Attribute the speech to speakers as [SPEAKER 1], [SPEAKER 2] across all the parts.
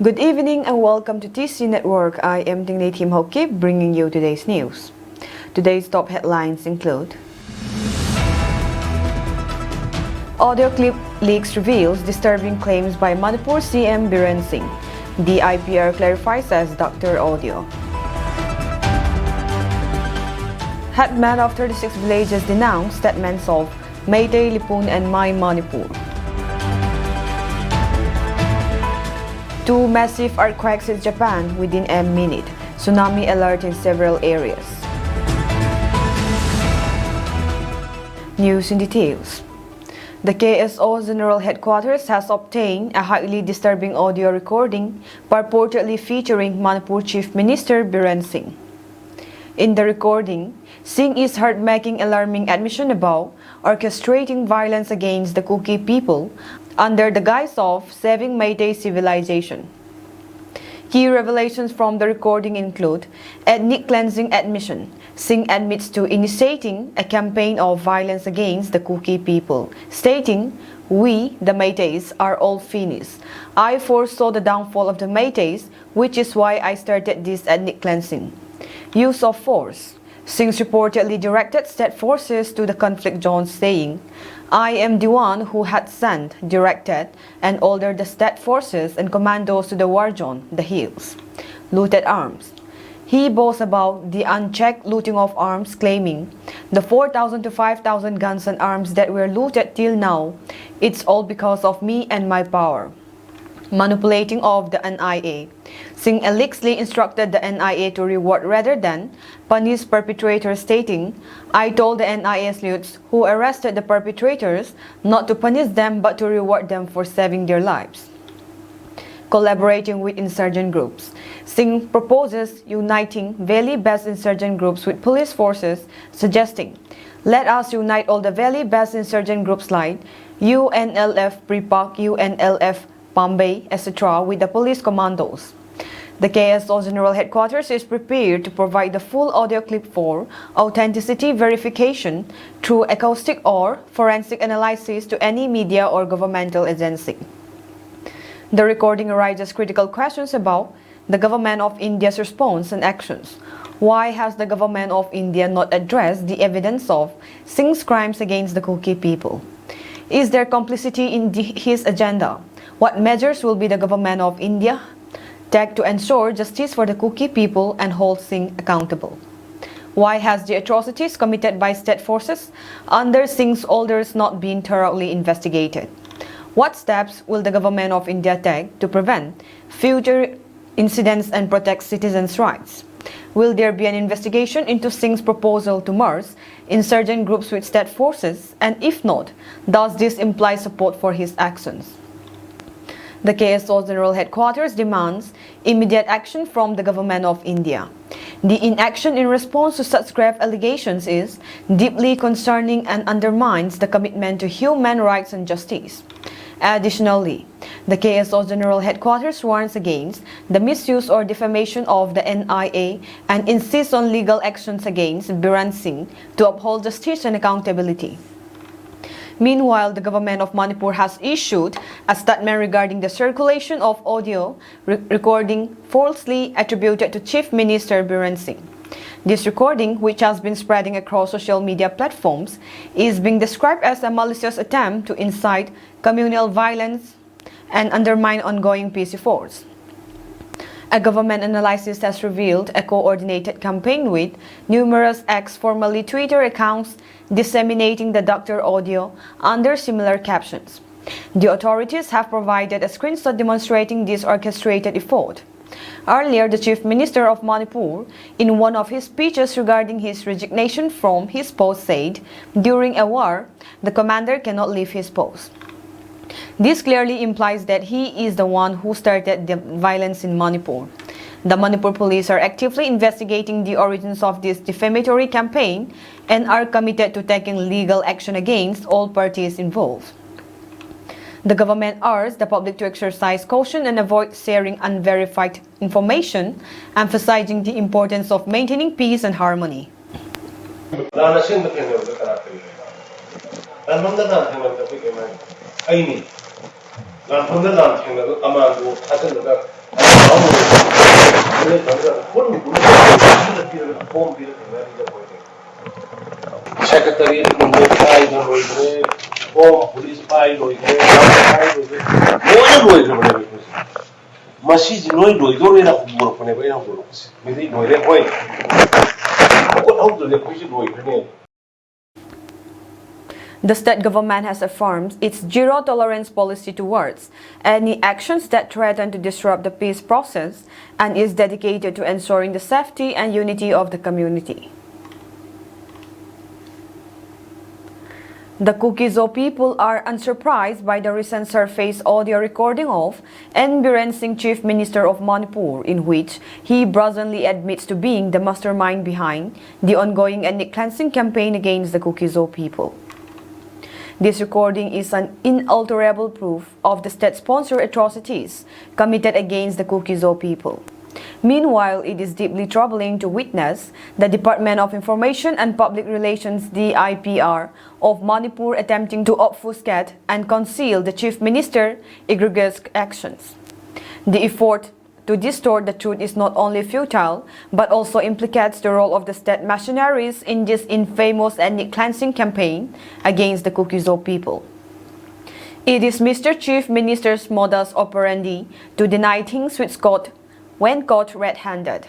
[SPEAKER 1] Good evening and welcome to TC Network. I am Tingday Tim Hoki bringing you today's news. Today's top headlines include: audio clip leaks reveals disturbing claims by Manipur CM Biren Singh. The IPR clarifies as Dr. Audio. Headman of 36 villages denounced statements of Meitei, Lipun and My Manipur. Two massive earthquakes in Japan within a minute. Tsunami alert in several areas. News in details. The KSO General Headquarters has obtained a highly disturbing audio recording purportedly featuring Manipur Chief Minister Biren Singh. In the recording, Singh is heard making alarming admission about orchestrating violence against the Kuki people under the guise of saving Meitei civilization. Key revelations from the recording include ethnic cleansing admission. Singh admits to initiating a campaign of violence against the Kuki people, stating, "We, the Meiteis, are all finished. I foresaw the downfall of the Meiteis, which is why I started this ethnic cleansing." Use of force. Singh reportedly directed state forces to the conflict zone, saying, "I am the one who had sent, directed, and ordered the state forces and commandos to the war zone, the hills." Looted arms. He boasts about the unchecked looting of arms, claiming, "The 4,000 to 5,000 guns and arms that were looted till now, it's all because of me and my power." Manipulating of the NIA. Singh allegedly instructed the NIA to reward rather than punish perpetrators, stating, "I told the NIA sleuths who arrested the perpetrators not to punish them but to reward them for saving their lives." Collaborating with insurgent groups. Singh proposes uniting valley-based insurgent groups with police forces, suggesting, "Let us unite all the valley-based insurgent groups like UNLF Pripak, UNLF Pambay, etc. with the police commandos." The KSO General Headquarters is prepared to provide the full audio clip for authenticity verification through acoustic or forensic analysis to any media or governmental agency. The recording raises critical questions about the Government of India's response and actions. Why has the Government of India not addressed the evidence of Singh's crimes against the Kuki people? Is there complicity in his agenda? What measures will be the Government of India take to ensure justice for the Kuki people and hold Singh accountable? Why has the atrocities committed by state forces under Singh's orders not been thoroughly investigated? What steps will the Government of India take to prevent future incidents and protect citizens' rights? Will there be an investigation into Singh's proposal to merge insurgent groups with state forces? And if not, does this imply support for his actions? The KSO General Headquarters demands immediate action from the Government of India. The inaction in response to such grave allegations is deeply concerning and undermines the commitment to human rights and justice. Additionally, the KSO General Headquarters warns against the misuse or defamation of the NIA and insists on legal actions against Biren Singh to uphold justice and accountability. Meanwhile, the government of Manipur has issued a statement regarding the circulation of audio recording falsely attributed to Chief Minister Biren Singh. This recording, which has been spreading across social media platforms, is being described as a malicious attempt to incite communal violence and undermine ongoing peace efforts. A government analysis has revealed a coordinated campaign with numerous ex-formerly Twitter accounts disseminating the Dr. Audio under similar captions. The authorities have provided a screenshot demonstrating this orchestrated effort. Earlier, the Chief Minister of Manipur, in one of his speeches regarding his resignation from his post, said, "During a war, the commander cannot leave his post." This clearly implies that he is the one who started the violence in Manipur. The Manipur police are actively investigating the origins of this defamatory campaign and are committed to taking legal action against all parties involved. The government urged the public to exercise caution and avoid sharing unverified information, emphasizing the importance of maintaining peace and harmony.
[SPEAKER 2] ꯑꯩꯅꯤ ꯂꯥꯟꯐꯝꯗ ꯂꯥꯟ ꯊꯦꯡꯅꯕ commando ꯊꯥꯖꯤꯜꯂꯒ Secretary File Loigre, Home Police File Loigre, File Loigre, Masi Noi Loigre, work whenever I work. Maybe Loigre, wait. How do they push it Loigre?
[SPEAKER 1] The state government has affirmed its zero-tolerance policy towards any actions that threaten to disrupt the peace process and is dedicated to ensuring the safety and unity of the community. The Kuki-Zo people are unsurprised by the recent surface audio recording of N. Biren Singh, Chief Minister of Manipur, in which he brazenly admits to being the mastermind behind the ongoing ethnic cleansing campaign against the Kuki-Zo people. This recording is an inalterable proof of the state-sponsored atrocities committed against the Kuki-Zo people. Meanwhile, it is deeply troubling to witness the Department of Information and Public Relations (DIPR) of Manipur attempting to obfuscate and conceal the Chief Minister egregious actions. The effort to distort the truth is not only futile, but also implicates the role of the state machineries in this infamous ethnic cleansing campaign against the Kuki-Zo people. It is Mr. Chief Minister's modus operandi to deny things which when caught red-handed.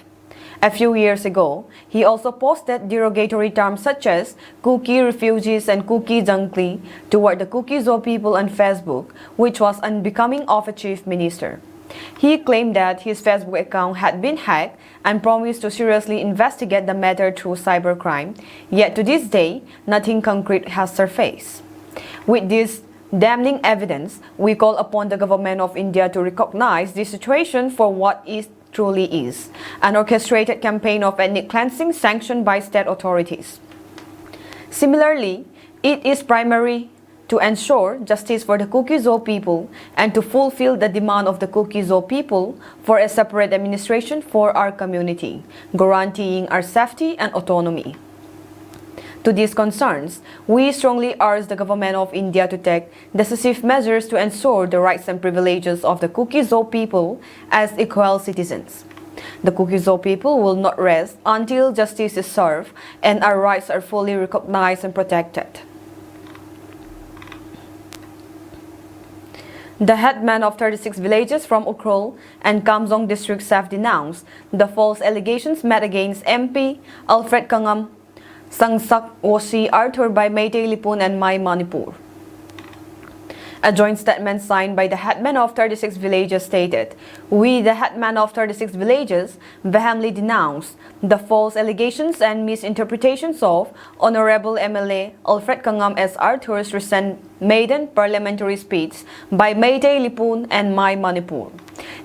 [SPEAKER 1] A few years ago, he also posted derogatory terms such as Kuki refugees and Kuki Jungli toward the Kuki-Zo people on Facebook, which was unbecoming of a chief minister. He claimed that his Facebook account had been hacked and promised to seriously investigate the matter through cybercrime, yet to this day, nothing concrete has surfaced. With this damning evidence, we call upon the government of India to recognize this situation for what it truly is, an orchestrated campaign of ethnic cleansing sanctioned by state authorities. Similarly, it is primary to ensure justice for the Kuki-Zo people and to fulfill the demand of the Kuki-Zo people for a separate administration for our community, guaranteeing our safety and autonomy. To these concerns, we strongly urge the government of India to take decisive measures to ensure the rights and privileges of the Kuki-Zo people as equal citizens. The Kuki-Zo people will not rest until justice is served and our rights are fully recognized and protected. The headmen of 36 villages from Ukhrul and Kamjong districts have denounced the false allegations made against MP Alfred Kangam Sangsak Wosi Arthur by Meitei Lipun and My Manipur. A joint statement signed by the headmen of 36 villages stated, "We, the headmen of 36 villages, vehemently denounce the false allegations and misinterpretations of Honorable MLA Alfred Kangam S. Arthur's recent maiden parliamentary speech by Meitei Lipun and My Manipur.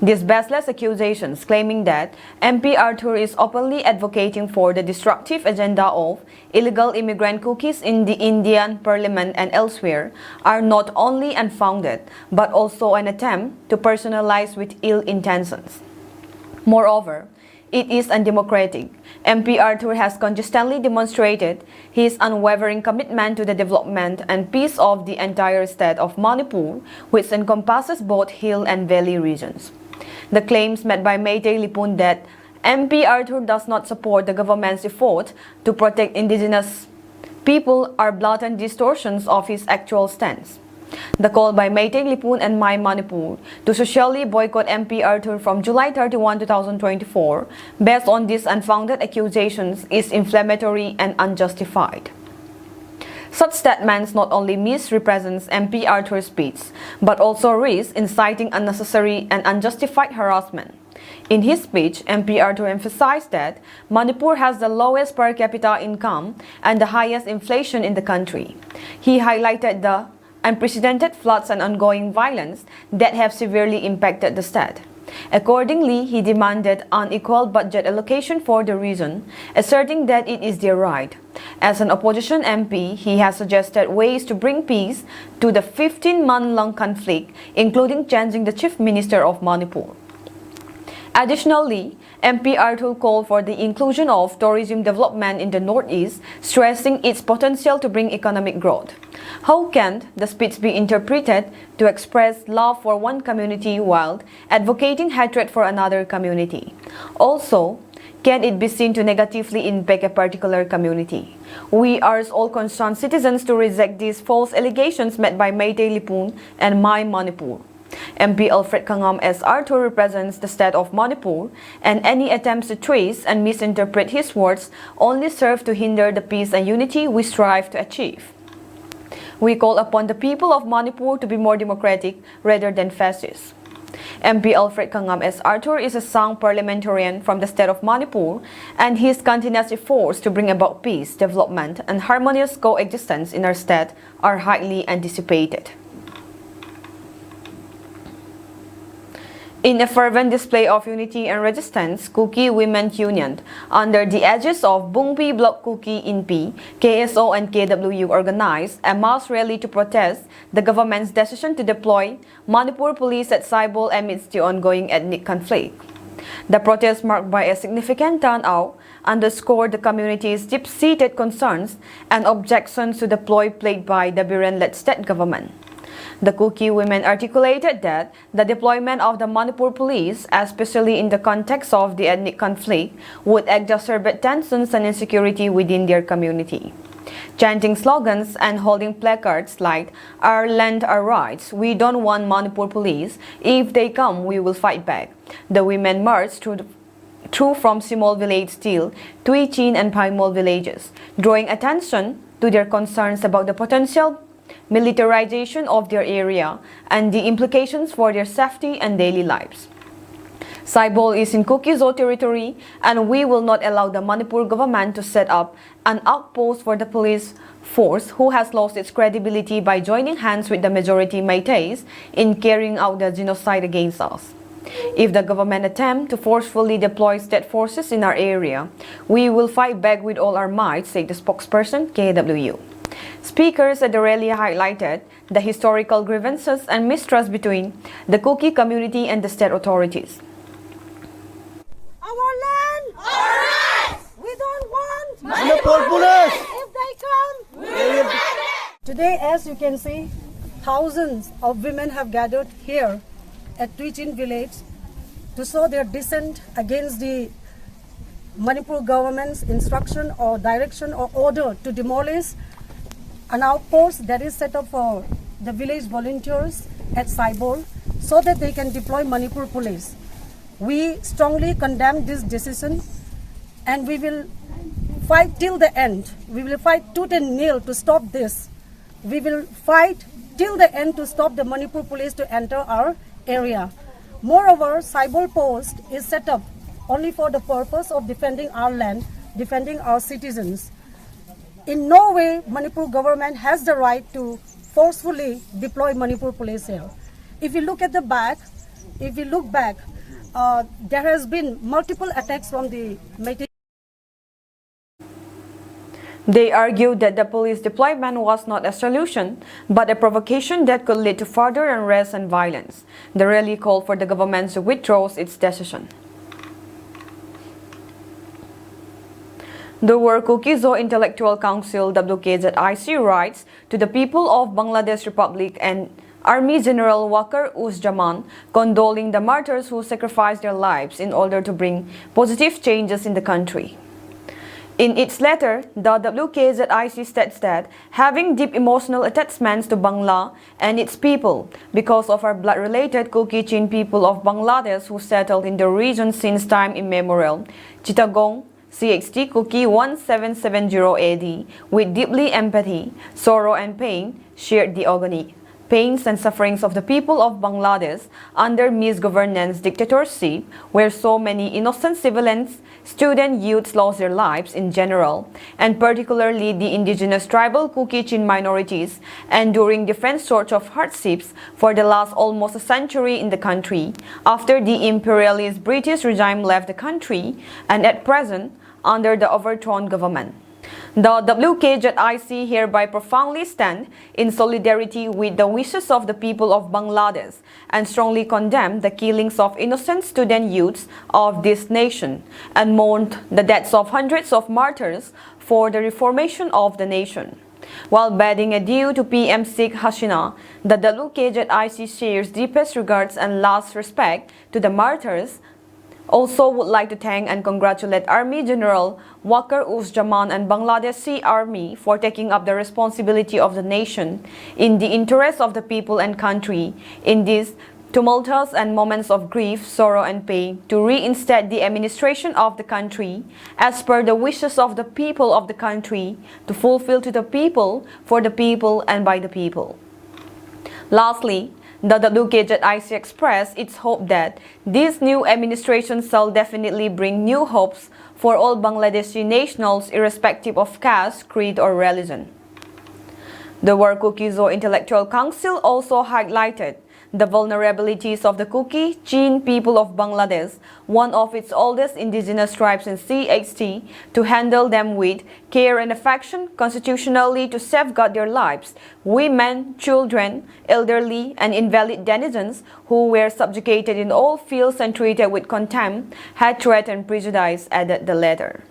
[SPEAKER 1] These baseless accusations claiming that MP Arthur is openly advocating for the destructive agenda of illegal immigrant cookies in the Indian Parliament and elsewhere are not only unfounded but also an attempt to personalize with ill intentions. Moreover, it is undemocratic. MP Arthur has consistently demonstrated his unwavering commitment to the development and peace of the entire state of Manipur, which encompasses both hill and valley regions. The claims made by Meitei Lipun that MP Arthur does not support the government's effort to protect indigenous people are blatant distortions of his actual stance. The call by Meitei Lipun and My Manipur to socially boycott MP Arthur from July 31, 2024, based on these unfounded accusations, is inflammatory and unjustified. Such statements not only misrepresents MP Arthur's speech, but also risk inciting unnecessary and unjustified harassment. In his speech, MP Arthur emphasized that Manipur has the lowest per capita income and the highest inflation in the country. He highlighted the unprecedented floods and ongoing violence that have severely impacted the state. Accordingly, he demanded unequal budget allocation for the region, asserting that it is their right. As an opposition MP, he has suggested ways to bring peace to the 15-month-long conflict, including changing the chief minister of Manipur. Additionally, MP Arthur called for the inclusion of tourism development in the Northeast, stressing its potential to bring economic growth. How can the speech be interpreted to express love for one community while advocating hatred for another community? Also, can it be seen to negatively impact a particular community? We urge all concerned citizens to reject these false allegations made by Meitei Lipun and My Manipur. MP Alfred Kangam S. Arthur represents the state of Manipur, and any attempts to trace and misinterpret his words only serve to hinder the peace and unity we strive to achieve. We call upon the people of Manipur to be more democratic rather than fascist. MP Alfred Kangam S. Arthur is a Sang parliamentarian from the state of Manipur, and his continuous efforts to bring about peace, development, and harmonious coexistence in our state are highly anticipated. In a fervent display of unity and resistance, Kuki Women's Union, under the aegis of Bungpi Bloc Kuki Inpi, KSO and KWU organized a mass rally to protest the government's decision to deploy Manipur police at Saibol amidst the ongoing ethnic conflict. The protest, marked by a significant turnout, underscored the community's deep-seated concerns and objections to the ploy played by the Biren-led state government. The Kuki women articulated that the deployment of the Manipur police, especially in the context of the ethnic conflict, would exacerbate tensions and insecurity within their community. Chanting slogans and holding placards like "Our land, our rights, we don't want Manipur police, if they come, we will fight back," the women marched through from Simol village till Tui Chin and Paimol villages, drawing attention to their concerns about the potential militarization of their area and the implications for their safety and daily lives. Saibol is in Kuki-Zo territory, and we will not allow the Manipur government to set up an outpost for the police force who has lost its credibility by joining hands with the majority Meiteis in carrying out the genocide against us. If the government attempt to forcefully deploy state forces in our area, we will fight back with all our might, said the spokesperson KWU. Speakers at the rally highlighted the historical grievances and mistrust between the Kuki community and the state authorities.
[SPEAKER 3] Our land! Our rights! We don't want
[SPEAKER 4] Manipur police!
[SPEAKER 3] If they come, we will fight it! Today, as you can see, thousands of women have gathered here at Tuichin village to show their dissent against the Manipur government's instruction or direction or order to demolish an outpost that is set up for the village volunteers at Saibol so that they can deploy Manipur police. We strongly condemn this decision, and we will fight till the end. We will fight tooth and nail to stop this. We will fight till the end to stop the Manipur police to enter our area. Moreover, Saibol post is set up only for the purpose of defending our land, defending our citizens. In no way Manipur government has the right to forcefully deploy Manipur police here. If you look at the back, if you look back, there has been multiple attacks from the Meitei.
[SPEAKER 1] They argued that the police deployment was not a solution, but a provocation that could lead to further unrest and violence. The rally called for the government to withdraw its decision. The World Kuki-Zo Intellectual Council WKZIC writes to the people of Bangladesh Republic and Army General Wakar Uzzaman, condoling the martyrs who sacrificed their lives in order to bring positive changes in the country. In its letter, the WKZIC states that, having deep emotional attachments to Bangla and its people, because of our blood-related Kuki-Chin people of Bangladesh who settled in the region since time immemorial, Chittagong, CXT Kuki 1770 AD, with deeply empathy, sorrow and pain, shared the agony, pains and sufferings of the people of Bangladesh under misgovernance dictatorship, where so many innocent civilians, student youths lost their lives in general, and particularly the indigenous tribal Kuki-Chin minorities, enduring different sorts of hardships for the last almost a century in the country, after the imperialist British regime left the country, and at present under the overthrown government. The WKJIC hereby profoundly stand in solidarity with the wishes of the people of Bangladesh and strongly condemn the killings of innocent student youths of this nation and mourn the deaths of hundreds of martyrs for the reformation of the nation. While bidding adieu to PM Sheikh Hasina, the WKJIC shares deepest regards and last respect to the martyrs. Also would like to thank and congratulate Army General Waqar Uzzaman and Bangladesh Sea Army for taking up the responsibility of the nation in the interest of the people and country in these tumultuous and moments of grief, sorrow and pain to reinstate the administration of the country as per the wishes of the people of the country to fulfill to the people, for the people and by the people. Lastly, the WKJIC expressed its hope that this new administration shall definitely bring new hopes for all Bangladeshi nationals irrespective of caste, creed or religion. The World Kuki-Zo Intellectual Council also highlighted the vulnerabilities of the Kuki Chin people of Bangladesh, one of its oldest indigenous tribes in CHT, to handle them with care and affection constitutionally to safeguard their lives, women, children, elderly and invalid denizens who were subjugated in all fields and treated with contempt, hatred and prejudice, added the letter.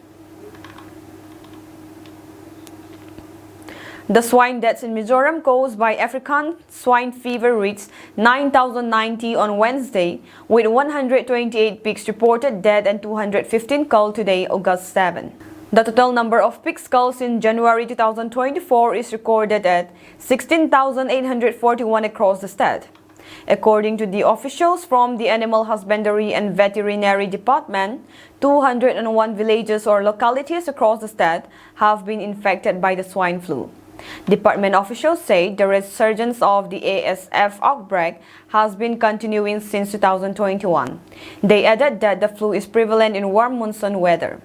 [SPEAKER 1] The swine deaths in Mizoram caused by African swine fever reached 9,090 on Wednesday, with 128 pigs reported dead and 215 culled today, August 7. The total number of pig skulls in January 2024 is recorded at 16,841 across the state. According to the officials from the Animal Husbandry and Veterinary Department, 201 villages or localities across the state have been infected by the swine flu. Department officials say the resurgence of the ASF outbreak has been continuing since 2021. They added that the flu is prevalent in warm monsoon weather.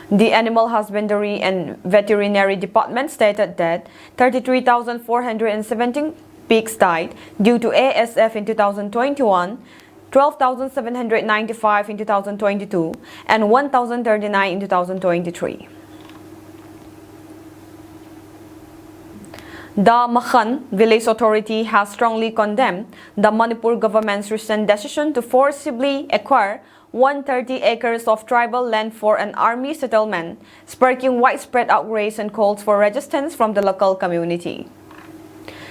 [SPEAKER 1] The Animal Husbandry and Veterinary Department stated that 33,417 pigs died due to ASF in 2021, 12,795 in 2022, and 1,039 in 2023. The Makhan Village Authority has strongly condemned the Manipur government's recent decision to forcibly acquire 130 acres of tribal land for an army settlement, sparking widespread outrage and calls for resistance from the local community.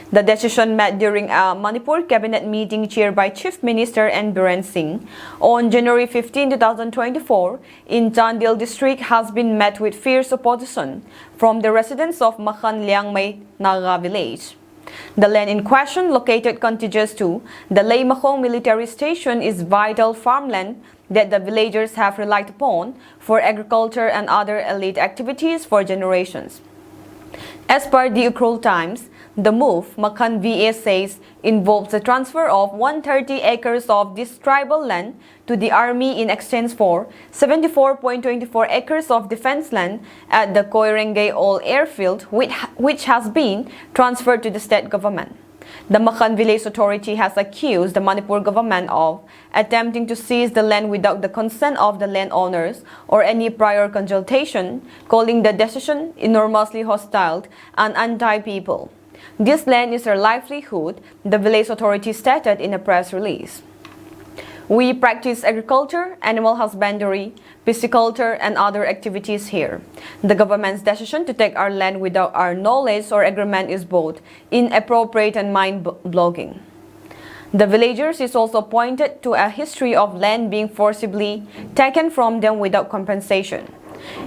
[SPEAKER 1] The decision met during a Manipur cabinet meeting chaired by Chief Minister N. Biren Singh on January 15, 2024 in Chandil district has been met with fierce opposition from the residents of Makhan Liangmay Naga village. The land in question, located contiguous to the Laymakhong military station, is vital farmland that the villagers have relied upon for agriculture and other elite activities for generations. As per the Ukhrul Times, the move, Makhan VA says, involves the transfer of 130 acres of this tribal land to the army in exchange for 74.24 acres of defense land at the Koirengay All Airfield, which has been transferred to the state government. The Makhan Village Authority has accused the Manipur government of attempting to seize the land without the consent of the landowners or any prior consultation, calling the decision enormously hostile and anti-people. This land is our livelihood, the village authority stated in a press release. We practice agriculture, animal husbandry, pisciculture, and other activities here. The government's decision to take our land without our knowledge or agreement is both inappropriate and mind-boggling. The villagers is also pointed to a history of land being forcibly taken from them without compensation.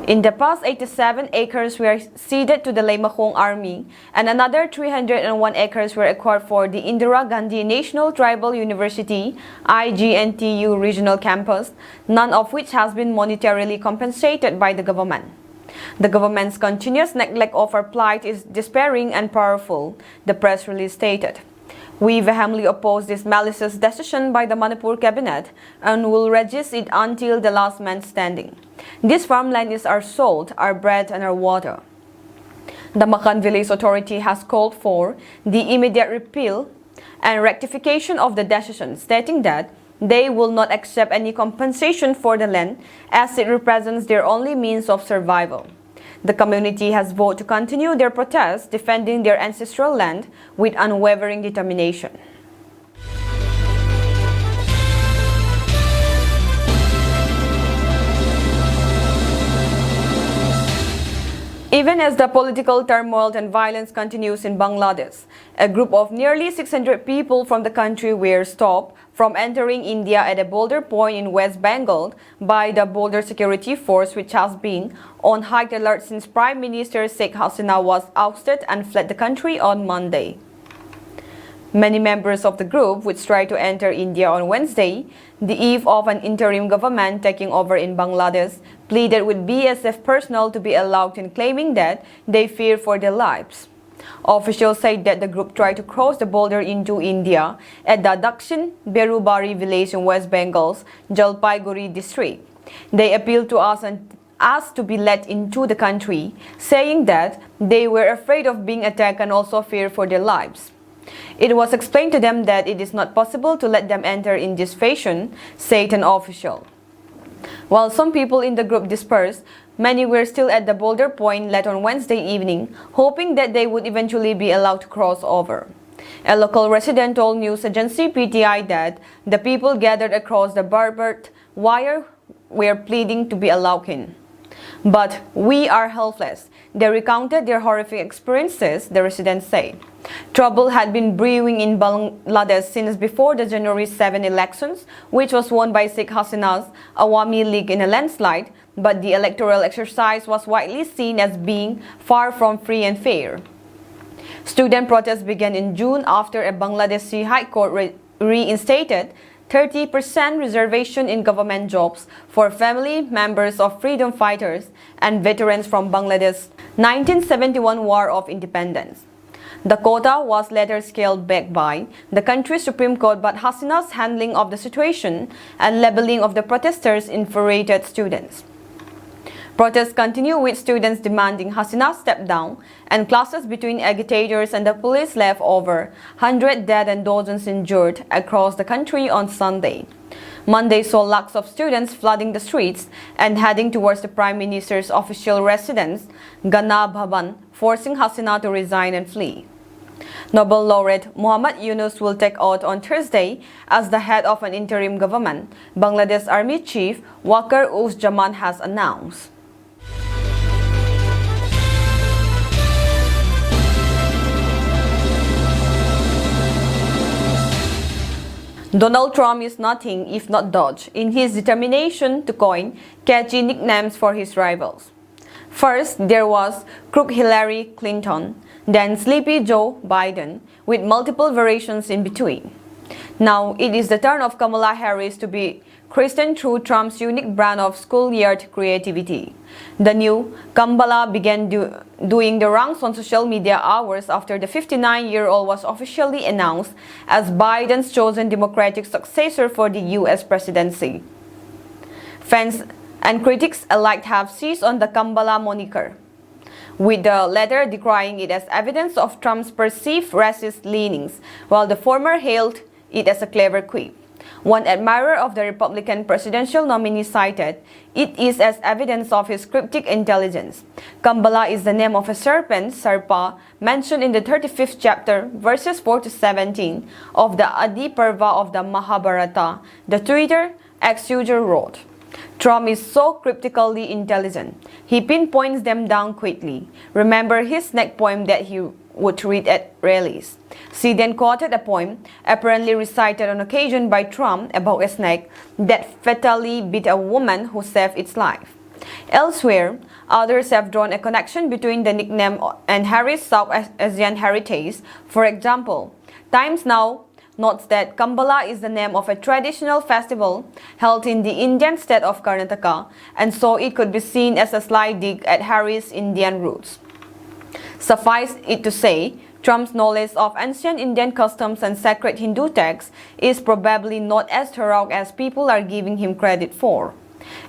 [SPEAKER 1] In the past, 87 acres were ceded to the Laymakhong Army, and another 301 acres were acquired for the Indira Gandhi National Tribal University IGNTU regional campus, none of which has been monetarily compensated by the government. The government's continuous neglect of our plight is despairing and powerful, the press release stated. We vehemently oppose this malicious decision by the Manipur cabinet and will resist it until the last man standing. This farmland is our salt, our bread, and our water. The Makhan Village Authority has called for the immediate repeal and rectification of the decision, stating that they will not accept any compensation for the land as it represents their only means of survival. The community has vowed to continue their protests, defending their ancestral land with unwavering determination. Even as the political turmoil and violence continues in Bangladesh, a group of nearly 600 people from the country were stopped from entering India at a border point in West Bengal by the Border Security Force, which has been on high alert since Prime Minister Sheikh Hasina was ousted and fled the country on Monday. Many members of the group, which tried to enter India on Wednesday, the eve of an interim government taking over in Bangladesh, pleaded with BSF personnel to be allowed in, claiming that they fear for their lives. Officials said that the group tried to cross the border into India at the Dakshin Berubari village in West Bengal's Jalpaiguri district. They appealed to us and asked to be let into the country, saying that they were afraid of being attacked and also fear for their lives. It was explained to them that it is not possible to let them enter in this fashion, said an official. While some people in the group dispersed, many were still at the border point late on Wednesday evening, hoping that they would eventually be allowed to cross over. A local resident told news agency PTI that the people gathered across the barbed wire were pleading to be allowed in. But we are helpless. They recounted their horrific experiences, the residents said. Trouble had been brewing in Bangladesh since before the January 7 elections, which was won by Sheikh Hasina's Awami League in a landslide, but the electoral exercise was widely seen as being far from free and fair. Student protests began in June after a Bangladeshi High Court reinstated 30% reservation in government jobs for family members of freedom fighters and veterans from Bangladesh's 1971 War of Independence. The quota was later scaled back by the country's Supreme Court, but Hasina's handling of the situation and labeling of the protesters infuriated students. Protests continue, with students demanding Hasina step down, and clashes between agitators and the police left over 100 dead and dozens injured across the country on Sunday. Monday saw lakhs of students flooding the streets and heading towards the Prime Minister's official residence, Gana Bhavan, forcing Hasina to resign and flee. Nobel laureate Muhammad Yunus will take oath on Thursday as the head of an interim government, Bangladesh Army Chief Waqar-uz-Zaman has announced. Donald Trump is nothing if not dodge in his determination to coin catchy nicknames for his rivals. First, there was Crook Hillary Clinton, then Sleepy Joe Biden, with multiple variations in between. Now, it is the turn of Kamala Harris to be christened through Trump's unique brand of schoolyard creativity. The new Kamala began doing the rounds on social media hours after the 59-year-old was officially announced as Biden's chosen Democratic successor for the U.S. presidency. Fans and critics alike have seized on the Kamala moniker, with the latter decrying it as evidence of Trump's perceived racist leanings, while the former hailed it as a clever quip. One admirer of the Republican presidential nominee cited it is as evidence of his cryptic intelligence. Kamala is the name of a serpent, Sarpa, mentioned in the 35th chapter, verses 4 to 17 of the Adi Parva of the Mahabharata, the Twitter ex-user wrote. Trump is so cryptically intelligent. He pinpoints them down quickly. Remember his snake poem that he would read at rallies. She then quoted a poem apparently recited on occasion by Trump about a snake that fatally bit a woman who saved its life. Elsewhere, others have drawn a connection between the nickname and Harris' South Asian heritage. For example, Times Now notes that Kambala is the name of a traditional festival held in the Indian state of Karnataka, and so it could be seen as a sly dig at Harris' Indian roots. Suffice it to say, Trump's knowledge of ancient Indian customs and sacred Hindu texts is probably not as thorough as people are giving him credit for.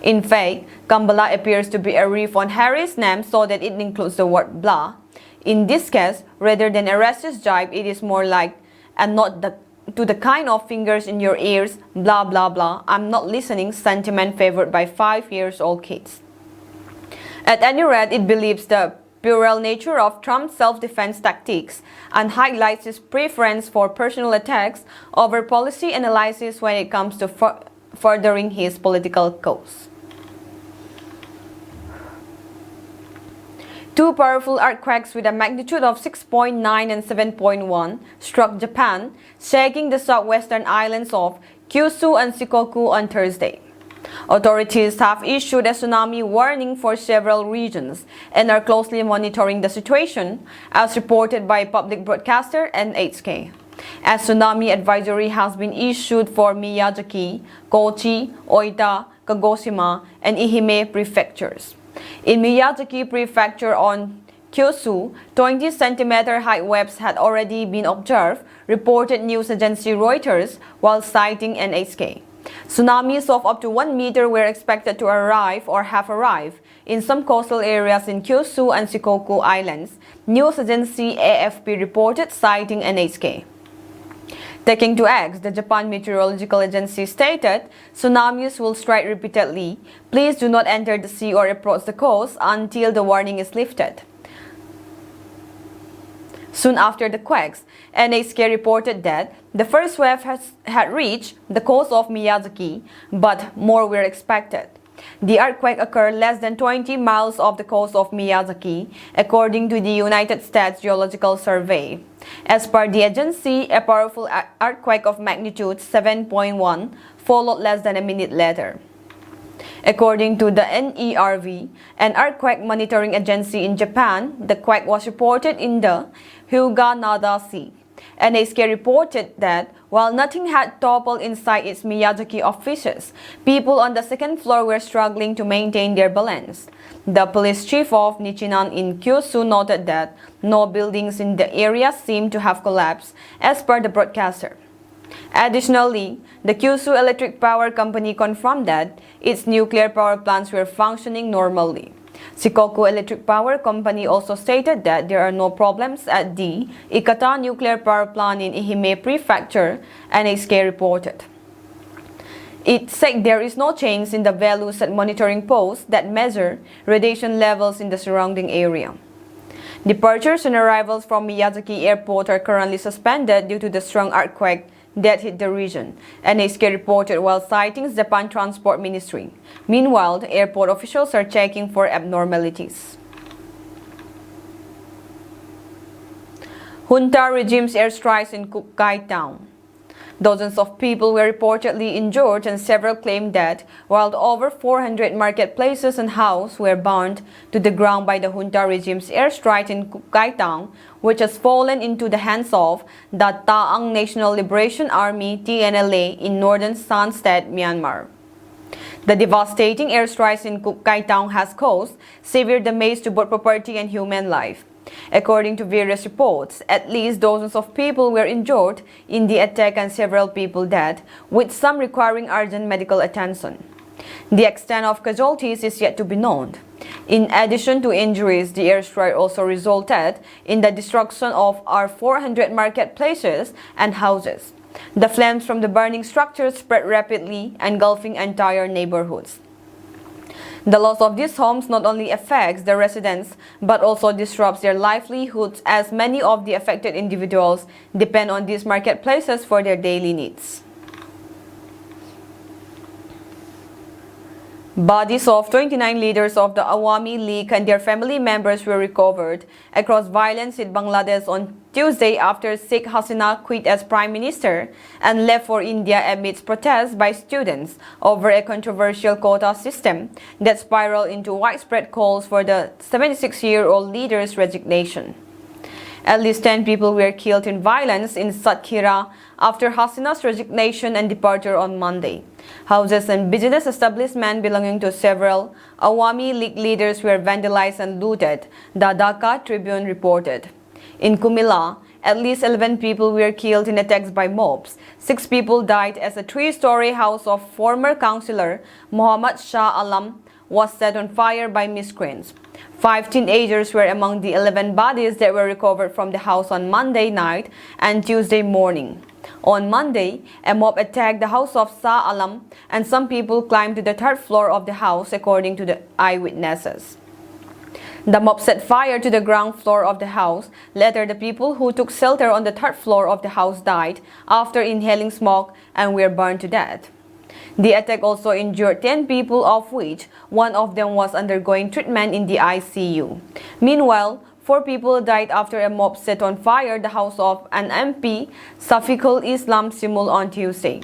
[SPEAKER 1] In fact, Kambala appears to be a riff on Harris' name so that it includes the word blah. In this case, rather than a racist jibe, it is more like and not to the kind of fingers in your ears, blah blah blah, I'm not listening sentiment favored by 5-year-old kids. At any rate, it believes the puerile nature of Trump's self-defense tactics and highlights his preference for personal attacks over policy analysis when it comes to furthering his political cause. Two powerful earthquakes with a magnitude of 6.9 and 7.1 struck Japan, shaking the southwestern islands of Kyushu and Shikoku on Thursday. Authorities have issued a tsunami warning for several regions and are closely monitoring the situation, as reported by public broadcaster NHK. A tsunami advisory has been issued for Miyazaki, Kochi, Oita, Kagoshima, and Ehime prefectures. In Miyazaki Prefecture on Kyushu, 20-centimeter height waves had already been observed, reported news agency Reuters while citing NHK. Tsunamis of up to 1 meter were expected to arrive or have arrived in some coastal areas in Kyushu and Shikoku Islands, news agency AFP reported, citing NHK. Taking to X, the Japan Meteorological Agency stated, tsunamis will strike repeatedly. Please do not enter the sea or approach the coast until the warning is lifted. Soon after the quakes, NHK reported that the first wave had reached the coast of Miyazaki, but more were expected. The earthquake occurred less than 20 miles off the coast of Miyazaki, according to the United States Geological Survey. As per the agency, a powerful earthquake of magnitude 7.1 followed less than a minute later. According to the NERV, an earthquake monitoring agency in Japan, the quake was reported in the Hyuga-Nada Sea. NHK reported that while nothing had toppled inside its Miyazaki offices, people on the second floor were struggling to maintain their balance. The police chief of Nichinan in Kyushu noted that no buildings in the area seemed to have collapsed, as per the broadcaster. Additionally, the Kyushu Electric Power Company confirmed that its nuclear power plants were functioning normally. Shikoku Electric Power Company also stated that there are no problems at the Ikata nuclear power plant in Ehime Prefecture, NHK reported. It said there is no change in the values at monitoring posts that measure radiation levels in the surrounding area. Departures and arrivals from Miyazaki Airport are currently suspended due to the strong earthquake that hit the region, NHK reported while citing Japan Transport Ministry. Meanwhile, the airport officials are checking for abnormalities. Junta regimes airstrikes in Kukai town. Dozens of people were reportedly injured and several claimed that, while over 400 marketplaces and houses were burned to the ground by the junta regime's airstrike in Kukai town, which has fallen into the hands of the Taang National Liberation Army TNLA in northern Shan State, Myanmar. The devastating airstrikes in Kukai town has caused severe damage to both property and human life. According to various reports, at least dozens of people were injured in the attack and several people dead, with some requiring urgent medical attention. The extent of casualties is yet to be known. In addition to injuries, the airstrike also resulted in the destruction of our 400 marketplaces and houses. The flames from the burning structures spread rapidly, engulfing entire neighborhoods. The loss of these homes not only affects the residents but also disrupts their livelihoods, as many of the affected individuals depend on these marketplaces for their daily needs. Bodies of 29 leaders of the Awami League and their family members were recovered across violence in Bangladesh on Tuesday after Sheikh Hasina quit as Prime Minister and left for India amidst protests by students over a controversial quota system that spiraled into widespread calls for the 76-year-old leader's resignation. At least 10 people were killed in violence in Satkhira after Hasina's resignation and departure on Monday. Houses and business establishments belonging to several Awami League leaders were vandalized and looted, the Dhaka Tribune reported. In Kumila, at least 11 people were killed in attacks by mobs. 6 people died as a 3-story house of former councillor Muhammad Shah Alam was set on fire by miscreants. 5 teenagers were among the 11 bodies that were recovered from the house on Monday night and Tuesday morning. On Monday, a mob attacked the house of Shah Alam and some people climbed to the 3rd floor of the house, according to the eyewitnesses. The mob set fire to the ground floor of the house. Later, the people who took shelter on the third floor of the house died after inhaling smoke and were burned to death. The attack also injured 10 people, of which one of them was undergoing treatment in the ICU. Meanwhile, 4 people died after a mob set on fire the house of an MP, Safiqul Islam Simul, on Tuesday.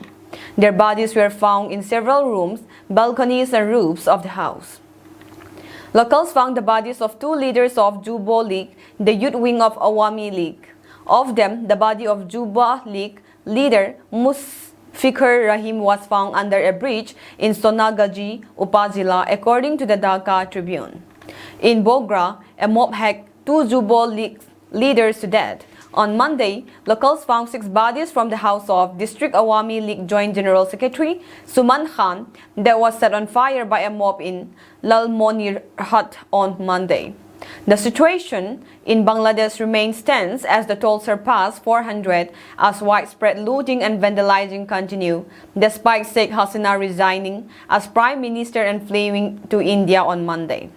[SPEAKER 1] Their bodies were found in several rooms, balconies and roofs of the house. Locals found the bodies of 2 leaders of Jubo League, the youth wing of Awami League. Of them, the body of Juba League leader Musfikar Rahim was found under a bridge in Sonagaji, Upazila, according to the Dhaka Tribune. In Bogra, a mob hacked 2 Jubo League leaders to death. On Monday, locals found 6 bodies from the house of District Awami League Joint General Secretary Suman Khan that was set on fire by a mob in Lalmonirhat on Monday. The situation in Bangladesh remains tense as the toll surpassed 400 as widespread looting and vandalizing continue, despite Sheikh Hasina resigning as Prime Minister and fleeing to India on Monday.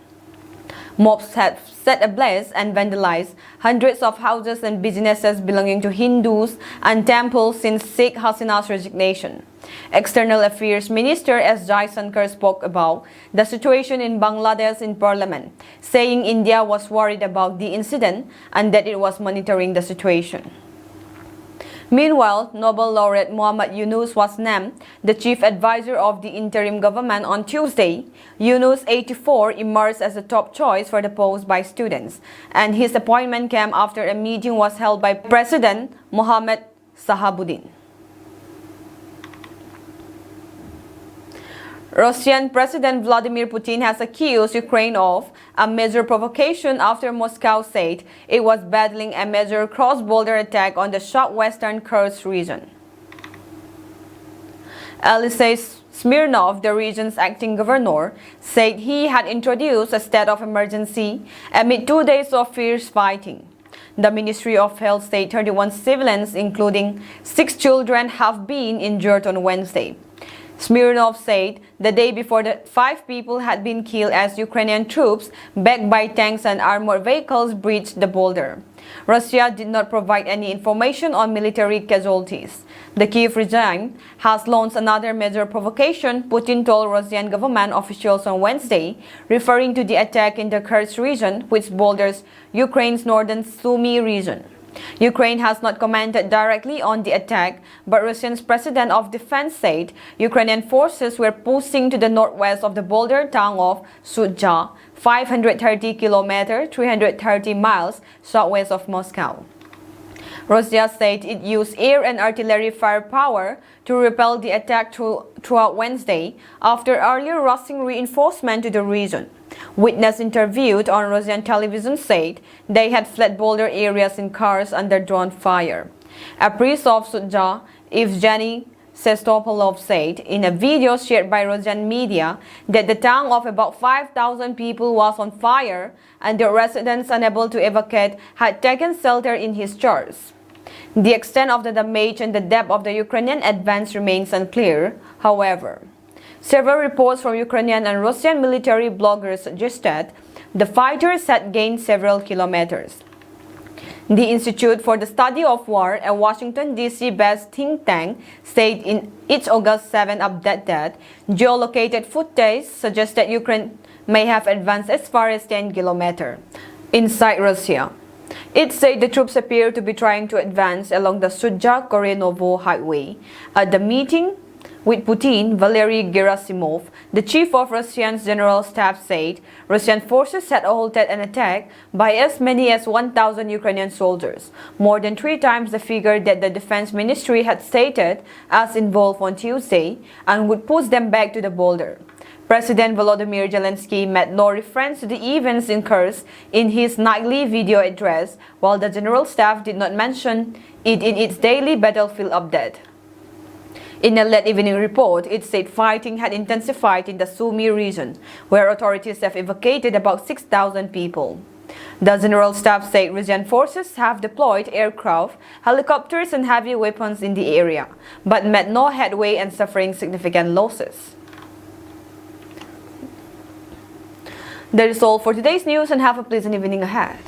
[SPEAKER 1] Mobs had set ablaze and vandalized hundreds of houses and businesses belonging to Hindus and temples since Sheikh Hasina's resignation. External Affairs Minister S. Jaisankar spoke about the situation in Bangladesh in Parliament, saying India was worried about the incident and that it was monitoring the situation. Meanwhile, Nobel laureate Muhammad Yunus was named the chief advisor of the interim government on Tuesday. Yunus, 84, emerged as the top choice for the post by students, and his appointment came after a meeting was held by President Mohammad Sahabuddin. Russian President Vladimir Putin has accused Ukraine of a major provocation after Moscow said it was battling a major cross-border attack on the southwestern Kursk region. Alexei Smirnov, the region's acting governor, said he had introduced a state of emergency amid 2 days of fierce fighting. The Ministry of Health said 31 civilians, including 6 children, have been injured on Wednesday. Smirnov said the day before that 5 people had been killed as Ukrainian troops, backed by tanks and armored vehicles, breached the border. Russia did not provide any information on military casualties. The Kiev regime has launched another major provocation, Putin told Russian government officials on Wednesday, referring to the attack in the Kursk region, which borders Ukraine's northern Sumy region. Ukraine has not commented directly on the attack, but Russia's President of Defense said Ukrainian forces were pushing to the northwest of the border town of Sudzha, 530 kilometers, 330 miles southwest of Moscow. Russia said it used air and artillery firepower to repel the attack throughout Wednesday after earlier rushing reinforcement to the region. Witnesses interviewed on Russian television said they had fled border areas in cars under drone fire. A priest of Sudzha, Evgeny Sestopolov, said in a video shared by Russian media that the town of about 5,000 people was on fire and the residents unable to evacuate had taken shelter in his church. The extent of the damage and the depth of the Ukrainian advance remains unclear, however. Several reports from Ukrainian and Russian military bloggers suggested the fighters had gained several kilometers. The Institute for the Study of War, a Washington, D.C.-based think tank, said in its August 7 update that geolocated footage suggested Ukraine may have advanced as far as 10 kilometers inside Russia. It said the troops appear to be trying to advance along the Sudzha-Korenovo highway. At the meeting with Putin, Valery Gerasimov, the chief of Russia's general staff, said Russian forces had halted an attack by as many as 1,000 Ukrainian soldiers, more than 3 times the figure that the defense ministry had stated as involved on Tuesday, and would push them back to the border. President Volodymyr Zelensky made no reference to the events in Kursk in his nightly video address, while the general staff did not mention it in its daily battlefield update. In a late evening report, it said fighting had intensified in the Sumy region, where authorities have evacuated about 6,000 people. The general staff said Russian forces have deployed aircraft, helicopters and heavy weapons in the area, but made no headway and suffering significant losses. That is all for today's news, and have a pleasant evening ahead.